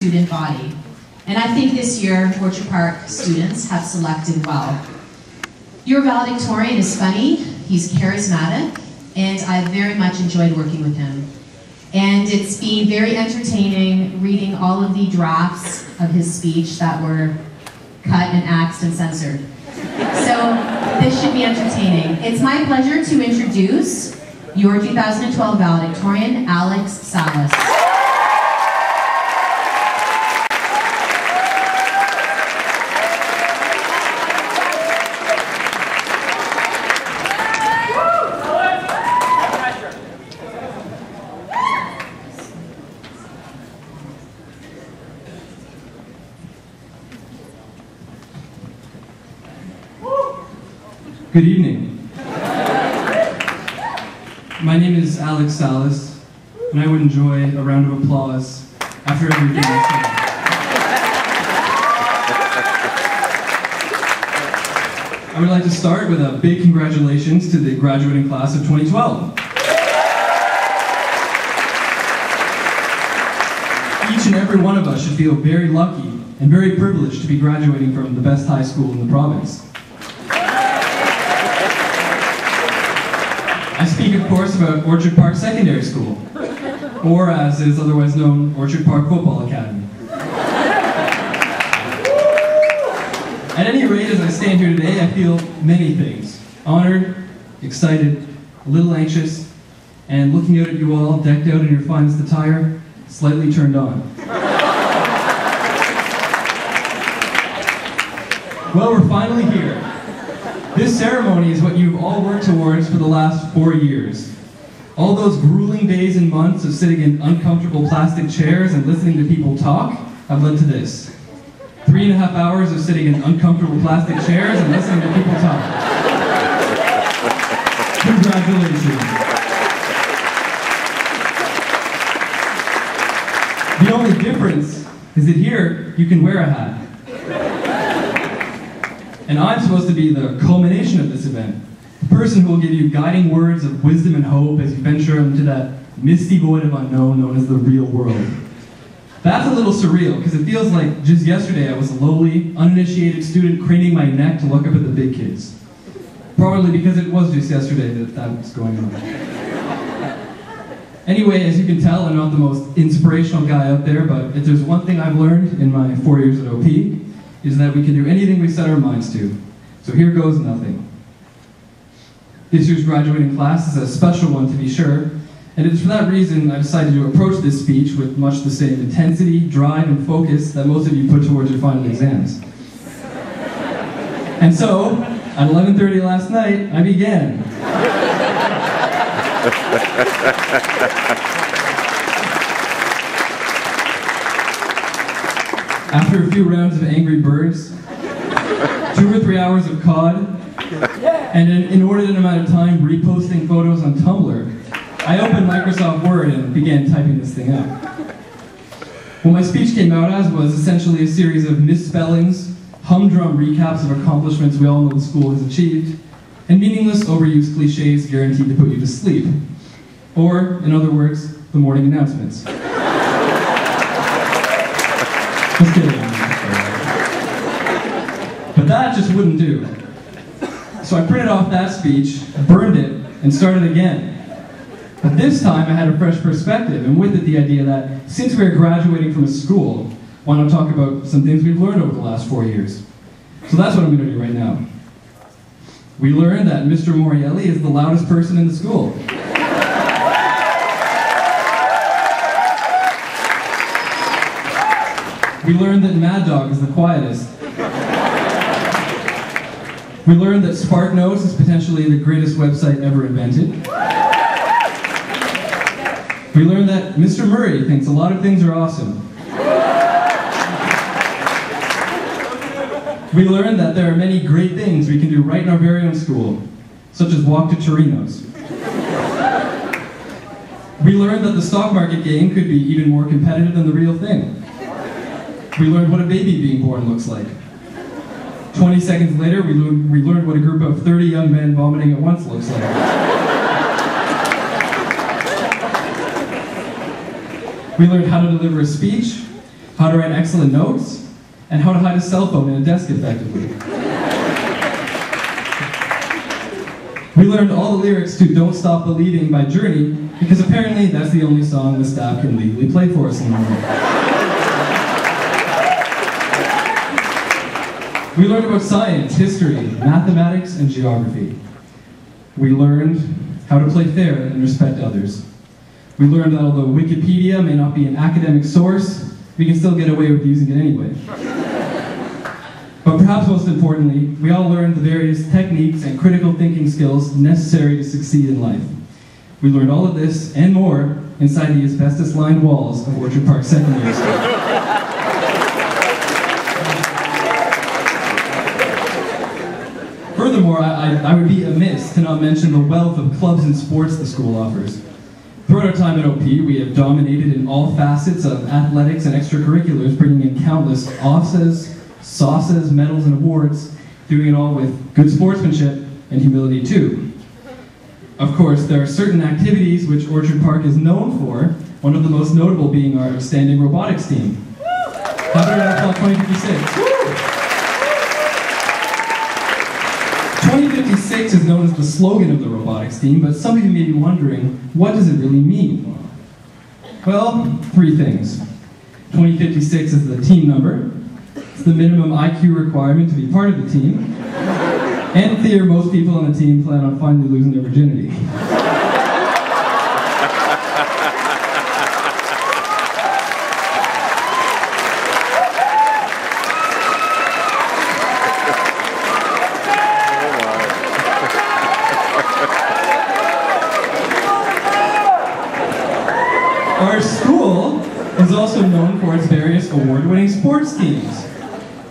student body. And I think this year, Orchard Park students have selected well. Your valedictorian is funny, he's charismatic, and I very much enjoyed working with him. And it's been very entertaining reading all of the drafts of his speech that were cut and axed and censored. So this should be entertaining. It's my pleasure to introduce your 2012 valedictorian, Alex Salas. Good evening. My name is Alex Salas, and I would enjoy a round of applause after everything I say. I would like to start with a big congratulations to the graduating class of 2012. Each and every one of us should feel very lucky and very privileged to be graduating from the best high school in the province. I speak, of course, about Orchard Park Secondary School, or as it is otherwise known, Orchard Park Football Academy. At any rate, as I stand here today, I feel many things. Honored, excited, a little anxious, and looking out at you all, decked out in your finest attire, slightly turned on. Well, we're finally here. This ceremony is what you've all worked towards for the last 4 years. All those grueling days and months of sitting in uncomfortable plastic chairs and listening to people talk have led to this. 3.5 hours of sitting in uncomfortable plastic chairs and listening to people talk. Congratulations. The only difference is that here you can wear a hat. And I'm supposed to be the culmination of this event. The person who will give you guiding words of wisdom and hope as you venture into that misty void of unknown known as the real world. That's a little surreal, because it feels like just yesterday I was a lowly, uninitiated student craning my neck to look up at the big kids. Probably because it was just yesterday that was going on. Anyway, as you can tell, I'm not the most inspirational guy out there, but if there's one thing I've learned in my 4 years at OP, is that we can do anything we set our minds to. So here goes nothing. This year's graduating class is a special one, to be sure, and it's for that reason I decided to approach this speech with much the same intensity, drive, and focus that most of you put towards your final exams. And so, at 11:30 last night, I began. After a few rounds of Angry Birds, 2 or 3 hours of COD, and an inordinate amount of time reposting photos on Tumblr, I opened Microsoft Word and began typing this thing out. What my speech came out as was essentially a series of misspellings, humdrum recaps of accomplishments we all know the school has achieved, and meaningless overused cliches guaranteed to put you to sleep. Or, in other words, the morning announcements. Just kidding. But that just wouldn't do. So I printed off that speech, burned it, and started again. But this time I had a fresh perspective, and with it the idea that since we're graduating from a school, why not talk about some things we've learned over the last 4 years? So that's what I'm going to do right now. We learned that Mr. Morielli is the loudest person in the school. We learned that Mad Dog is the quietest. We learned that SparkNotes is potentially the greatest website ever invented. We learned that Mr. Murray thinks a lot of things are awesome. We learned that there are many great things we can do right in our very own school, such as walk to Torino's. We learned that the stock market game could be even more competitive than the real thing. We learned what a baby being born looks like. 20 seconds later, we learned what a group of 30 young men vomiting at once looks like. We learned how to deliver a speech, how to write excellent notes, and how to hide a cell phone in a desk effectively. We learned all the lyrics to Don't Stop Believing by Journey because apparently that's the only song the staff can legally play for us in the morning. We learned about science, history, mathematics, and geography. We learned how to play fair and respect others. We learned that although Wikipedia may not be an academic source, we can still get away with using it anyway. But perhaps most importantly, we all learned the various techniques and critical thinking skills necessary to succeed in life. We learned all of this and more inside the asbestos-lined walls of Orchard Park Secondary School. Furthermore, I would be amiss to not mention the wealth of clubs and sports the school offers. Throughout our time at OP, we have dominated in all facets of athletics and extracurriculars, bringing in countless offs, sauces, medals, and awards, doing it all with good sportsmanship and humility too. Of course, there are certain activities which Orchard Park is known for, one of the most notable being our outstanding robotics team. How about our Club 2056? 2056 is known as the slogan of the robotics team, but some of you may be wondering, what does it really mean? Well, 3 things. 2056 is the team number, it's the minimum IQ requirement to be part of the team, and in theory, most people on the team plan on finally losing their virginity. Our school is also known for its various award-winning sports teams.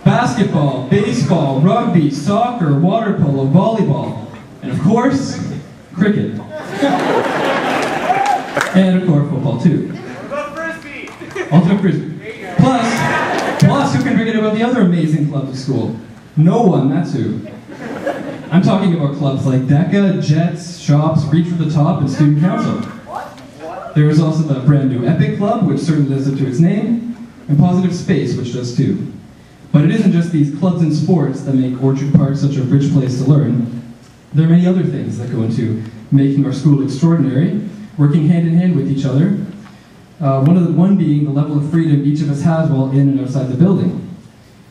Basketball, baseball, rugby, soccer, water polo, volleyball, and of course, cricket. And of course, football too. Ultimate Frisbee. Plus, who can forget about the other amazing clubs at school? No one, that's who. I'm talking about clubs like DECA, Jets, Shops, Reach for the Top, and Student Council. There is also the brand new Epic Club, which certainly lives up to its name, and Positive Space, which does too. But it isn't just these clubs and sports that make Orchard Park such a rich place to learn. There are many other things that go into making our school extraordinary, working hand in hand with each other. One being the level of freedom each of us has while in and outside the building.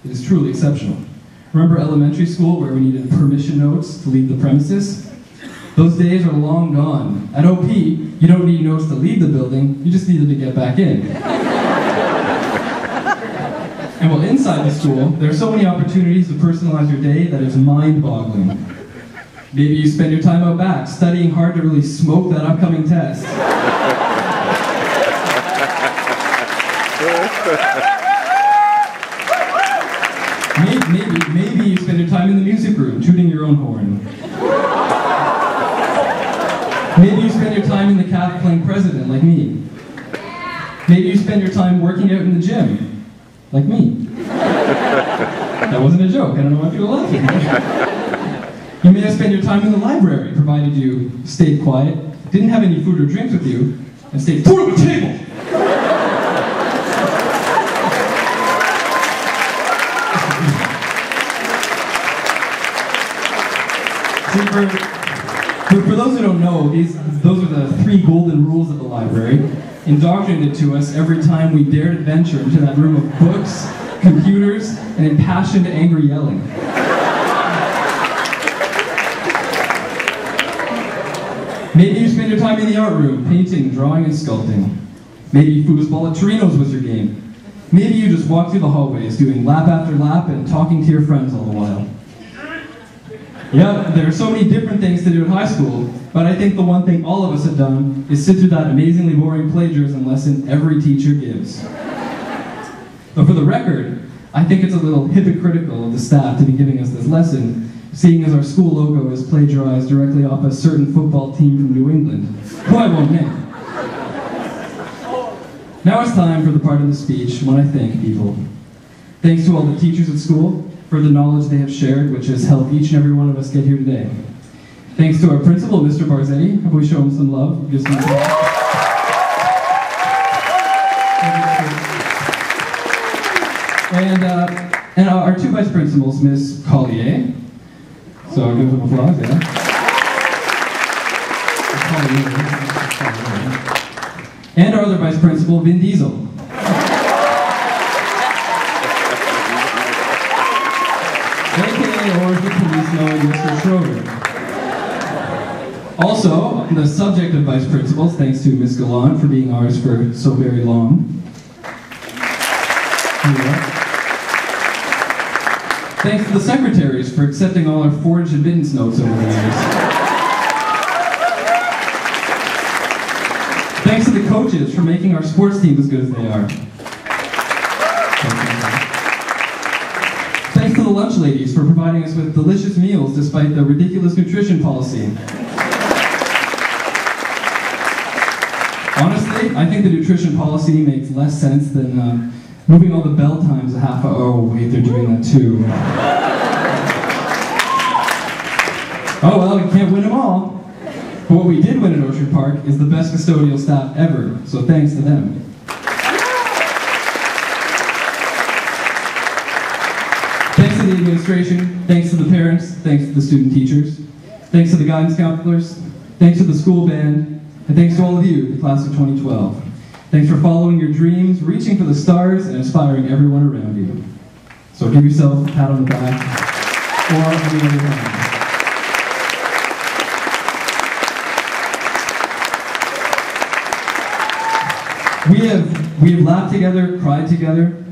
It is truly exceptional. Remember elementary school where we needed permission notes to leave the premises? Those days are long gone. At OP, you don't need notes to leave the building, you just need them to get back in. And while inside the school, there are so many opportunities to personalize your day that is mind-boggling. Maybe you spend your time out back, studying hard to really smoke that upcoming test. Maybe you spend your time in the music room, tooting your own horn. Maybe you spend your time in the cafe playing president, like me. Maybe you spend your time working out in the gym, like me. That wasn't a joke, I don't know why people are laughing. You may have spent your time in the library, provided you stayed quiet, didn't have any food or drinks with you, and stayed food on the table! For those who don't know, those are the 3 golden rules of the library, indoctrinated to us every time we dared venture into that room of books, computers, and impassioned, angry yelling. Maybe you spend your time in the art room, painting, drawing, and sculpting. Maybe foosball at Torino's was your game. Maybe you just walk through the hallways, doing lap after lap and talking to your friends all the while. Yeah, there are so many different things to do in high school, but I think the one thing all of us have done is sit through that amazingly boring plagiarism lesson every teacher gives. But for the record, I think it's a little hypocritical of the staff to be giving us this lesson, seeing as our school logo is plagiarized directly off a certain football team from New England, who I won't name. Now it's time for the part of the speech when I thank people. Thanks to all the teachers at school for the knowledge they have shared, which has helped each and every one of us get here today. Thanks to our principal, Mr. Barzetti. Have we show him some love? Give some And our two vice principals, Miss Collier. So give them applause, yeah. And our other vice principal, Vin Diesel. AKA, or the police knowing Mr. Schroeder. Also, the subject of vice principals, thanks to Miss Gallant for being ours for so very long. Thanks to the secretaries for accepting all our forged admittance notes over the years. Thanks to the coaches for making our sports team as good as they are. Thanks to the lunch ladies for providing us with delicious meals despite the ridiculous nutrition policy. Honestly, I think the nutrition policy makes less sense than moving all the bell times a half hour. Oh wait, they're doing that too. Oh well, we can't win them all. But what we did win at Orchard Park is the best custodial staff ever, so thanks to them. Thanks to the administration, thanks to the parents, thanks to the student teachers, thanks to the guidance counselors, thanks to the school band, and thanks to all of you, the class of 2012. Thanks for following your dreams, reaching for the stars, and inspiring everyone around you. So give yourself a pat on the back, or any other time. We have laughed together, cried together,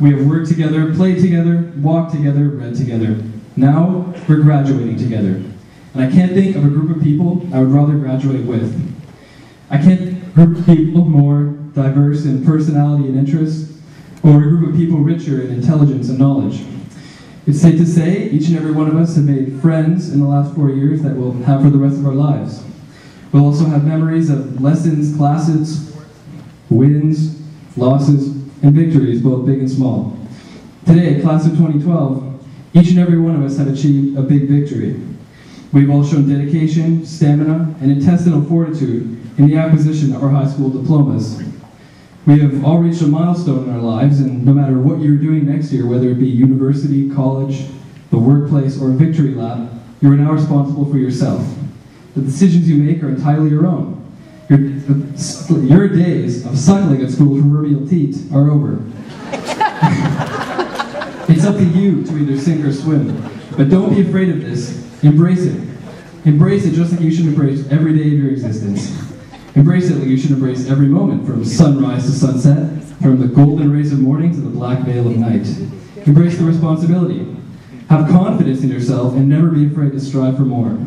we have worked together, played together, walked together, read together. Now, we're graduating together. And I can't think of a group of people I would rather graduate with. I can't think of a group of people more diverse in personality and interests, or a group of people richer in intelligence and knowledge. It's safe to say each and every one of us have made friends in the last 4 years that we'll have for the rest of our lives. We'll also have memories of lessons, classes, wins, losses, and victories, both big and small. Today, class of 2012, each and every one of us have achieved a big victory. We've all shown dedication, stamina, and intestinal fortitude in the acquisition of our high school diplomas. We have all reached a milestone in our lives, and no matter what you're doing next year, whether it be university, college, the workplace, or a victory lap, you are now responsible for yourself. The decisions you make are entirely your own. Your days of suckling at school's proverbial teat are over. It's up to you to either sink or swim. But don't be afraid of this. Embrace it. Embrace it just like you should embrace every day of your existence. Embrace it like you should embrace every moment, from sunrise to sunset, from the golden rays of morning to the black veil of night. Embrace the responsibility. Have confidence in yourself and never be afraid to strive for more.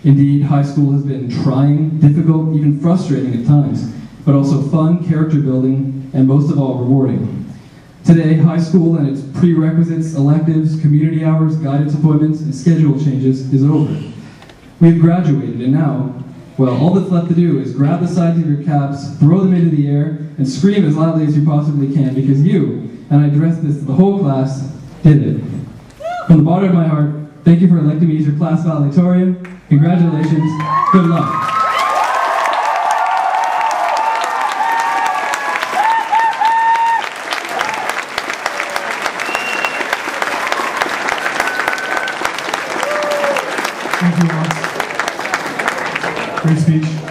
Indeed, high school has been trying, difficult, even frustrating at times, but also fun, character building, and most of all, rewarding. Today, high school and its prerequisites, electives, community hours, guidance appointments, and schedule changes is over. We've graduated, and now, well, all that's left to do is grab the sides of your caps, throw them into the air, and scream as loudly as you possibly can, because you, and I address this to the whole class, did it. From the bottom of my heart, thank you for electing me as your class valedictorian. Congratulations. Good luck. Thank you, Ross. Great speech.